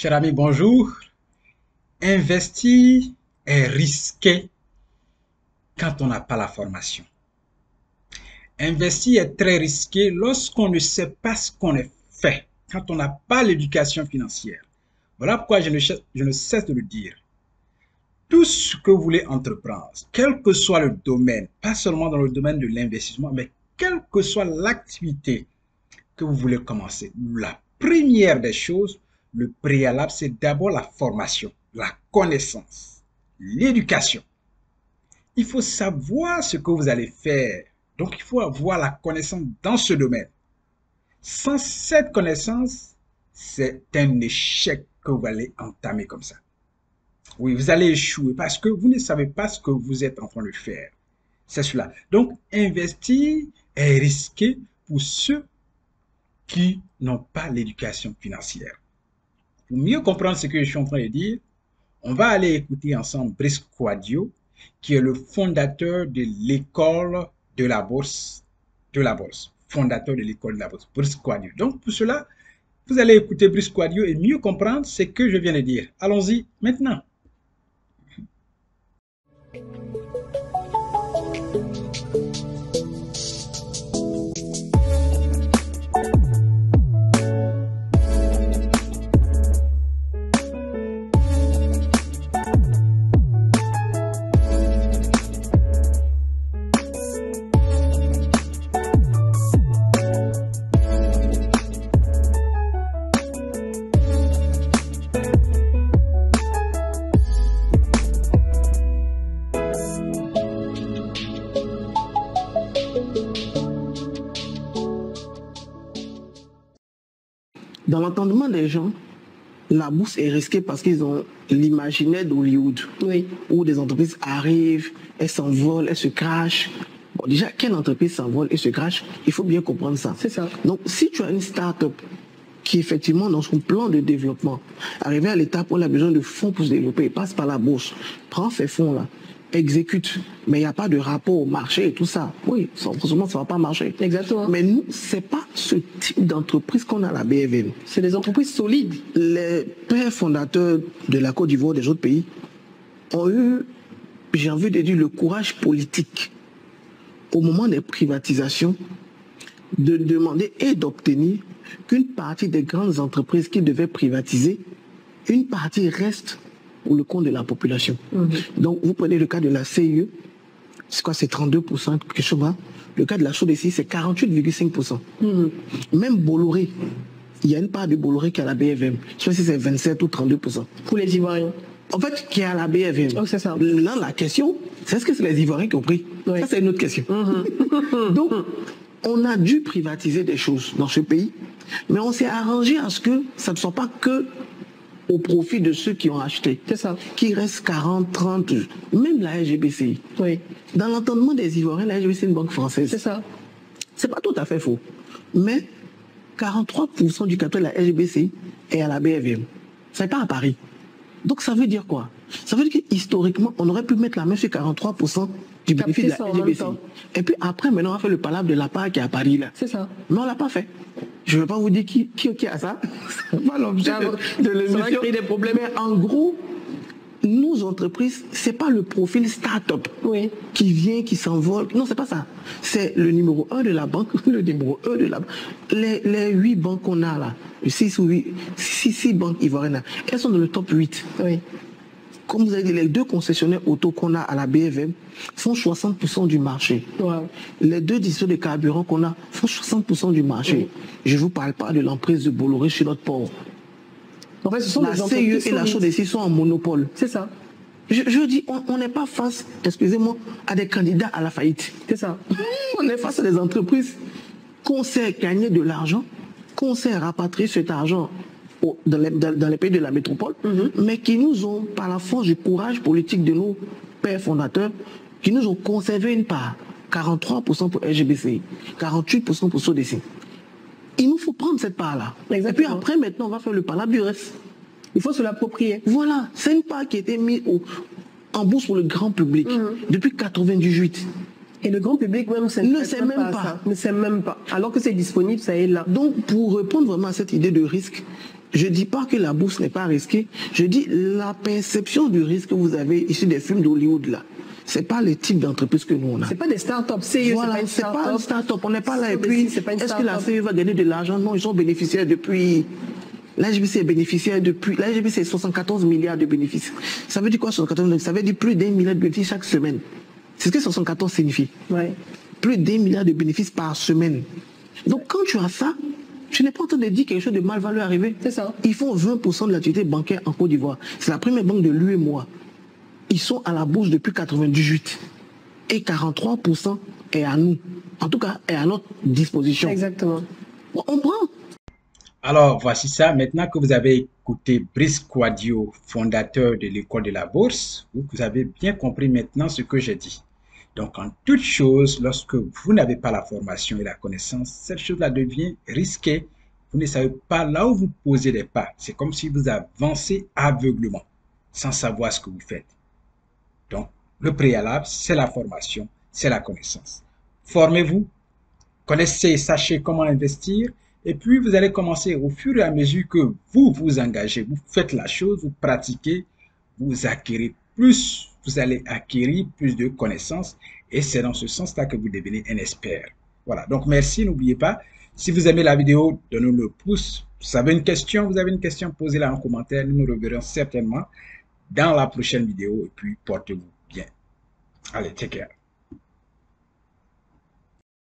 Cher ami, bonjour. Investir est risqué quand on n'a pas la formation. Investir est très risqué lorsqu'on ne sait pas ce qu'on fait, quand on n'a pas l'éducation financière. Voilà pourquoi je ne cesse de le dire. Tout ce que vous voulez entreprendre, quel que soit le domaine, pas seulement dans le domaine de l'investissement, mais quelle que soit l'activité que vous voulez commencer, la première des choses, le préalable, c'est d'abord la formation, la connaissance, l'éducation. Il faut savoir ce que vous allez faire. Donc, il faut avoir la connaissance dans ce domaine. Sans cette connaissance, c'est un échec que vous allez entamer comme ça. Oui, vous allez échouer parce que vous ne savez pas ce que vous êtes en train de faire. C'est cela. Donc, investir est risqué pour ceux qui n'ont pas l'éducation financière. Pour mieux comprendre ce que je suis en train de dire, on va aller écouter ensemble Brice Quadio, qui est le fondateur de l'école de la bourse, fondateur de l'école de la bourse, Brice Quadio. Donc, pour cela, vous allez écouter Brice Quadio et mieux comprendre ce que je viens de dire. Allons-y maintenant. Dans l'entendement des gens, la bourse est risquée parce qu'ils ont l'imaginaire d'Hollywood, oui, où des entreprises arrivent, elles s'envolent, elles se crachent. Bon, déjà, quelle entreprise s'envole et se crache, il faut bien comprendre ça. C'est ça. Donc, si tu as une start-up qui, effectivement, dans son plan de développement, arrivé à l'étape où elle a besoin de fonds pour se développer, passe par la bourse, prend ces fonds-là, exécute, mais il n'y a pas de rapport au marché et tout ça. Oui, forcément, ça ne va pas marcher. Exactement. Mais nous, ce n'est pas ce type d'entreprise qu'on a à la BFM. C'est des entreprises solides. Les pères fondateurs de la Côte d'Ivoire, des autres pays, ont eu, j'ai envie de dire, le courage politique, au moment des privatisations, de demander et d'obtenir qu'une partie des grandes entreprises qu'ils devaient privatiser, une partie reste pour le compte de la population. Donc, vous prenez le cas de la CIE, c'est quoi, c'est 32%, quelque chose là. Le cas de la SODECI, c'est 48,5%. Même Bolloré, il y a une part de Bolloré qui est à la BFM. Je ne sais pas si c'est 27 ou 32%. Pour les Ivoiriens. En fait, qui est à la BFM. Oh, c'est ça. Là, la question, c'est est-ce que c'est les Ivoiriens qui ont pris? Oui. Ça, c'est une autre question. Donc, on a dû privatiser des choses dans ce pays, mais on s'est arrangé à ce que ça ne soit pas que au profit de ceux qui ont acheté. C'est ça. Qui reste 40, 30, même la SGBCI. Oui. Dans l'entendement des Ivoiriens, la SGBCI est une banque française. C'est ça. C'est pas tout à fait faux. Mais 43% du capital de la SGBCI est à la BFM. C'est pas à Paris. Donc ça veut dire quoi? Ça veut dire qu'historiquement, on aurait pu mettre la main sur 43% du bénéfice de la SGBCI. Et puis après, maintenant, on va faire le palabre de la part qui est à Paris là. C'est ça. Mais on l'a pas fait. Je ne vais pas vous dire qui a ça. C'est pas l'objet de l'émission. Ça va créer des problèmes. Mais en gros, nos entreprises, ce n'est pas le profil start-up qui vient, qui s'envole. Non, c'est pas ça. C'est le numéro 1 de la banque, le numéro 1 de la banque. Les 8 banques qu'on a là, 6 banques ivoiriennes, là, elles sont dans le top 8. Oui. Comme vous avez dit, les 2 concessionnaires auto qu'on a à la BFM font 60% du marché. Wow. Les 2 distributeurs de carburant qu'on a font 60% du marché. Oui. Je ne vous parle pas de l'emprise de Bolloré sur notre port. En fait, ce sont la des entreprises CIE et la SODECI sont en monopole. C'est ça. Je dis, on n'est pas face, excusez-moi, à des candidats à la faillite. C'est ça. On est face à des entreprises qu'on sait gagner de l'argent, qu'on sait rapatrier cet argent dans les pays de la métropole, mais qui nous ont, par la force du courage politique de nos pères fondateurs, qui nous ont conservé une part, 43% pour SGBCI, 48% pour SODECI. Il nous faut prendre cette part-là. Et puis après, maintenant, on va faire le palabre du reste. Il faut se l'approprier. Voilà, c'est une part qui a été mise en bourse pour le grand public depuis 1998. Et le grand public même ne sait même pas. Ne sait même pas. Alors que c'est disponible, ça est là. Donc, pour répondre vraiment à cette idée de risque, Je ne dis pas que la bourse n'est pas risquée. Je dis la perception du risque que vous avez ici des films d'Hollywood là. Ce n'est pas le type d'entreprise que nous on a. C'est pas des startups. CIE, Voilà, c'est pas une start-up. On n'est pas là. Et CBC, puis, c'est pas une est-ce que la start-up. CIE va gagner de l'argent? Non, ils sont bénéficiaires depuis. La SGBC est bénéficiaire depuis. La SGBC est 74 milliards de bénéfices. Ça veut dire quoi 74 milliards? Ça veut dire plus d'1 milliard de bénéfices chaque semaine. C'est ce que 74 signifie. Ouais. Plus d'1 milliard de bénéfices par semaine. Donc quand tu as ça, tu n'es pas en train de dire quelque chose de mal va lui arriver. C'est ça. Ils font 20% de l'activité bancaire en Côte d'Ivoire. C'est la première banque de l'UEMOA. Ils sont à la bourse depuis 98. Et 43% est à nous. En tout cas, est à notre disposition. Exactement. Bon, on prend. Alors, voici ça. Maintenant que vous avez écouté Brice Kouadio, fondateur de l'école de la bourse, vous avez bien compris maintenant ce que j'ai dit. Donc, en toute chose, lorsque vous n'avez pas la formation et la connaissance, cette chose-là devient risquée. Vous ne savez pas là où vous posez les pas. C'est comme si vous avancez aveuglement, sans savoir ce que vous faites. Donc, le préalable, c'est la formation, c'est la connaissance. Formez-vous, connaissez, sachez comment investir, et puis vous allez commencer au fur et à mesure que vous vous engagez, vous faites la chose, vous pratiquez, vous acquérez plus, vous allez acquérir plus de connaissances, et c'est dans ce sens-là que vous devenez un expert. Voilà, donc merci, n'oubliez pas, si vous aimez la vidéo, donnez-nous le pouce. Vous avez une question, posez-la en commentaire, nous nous reverrons certainement dans la prochaine vidéo, et puis portez-vous bien. Allez, take care.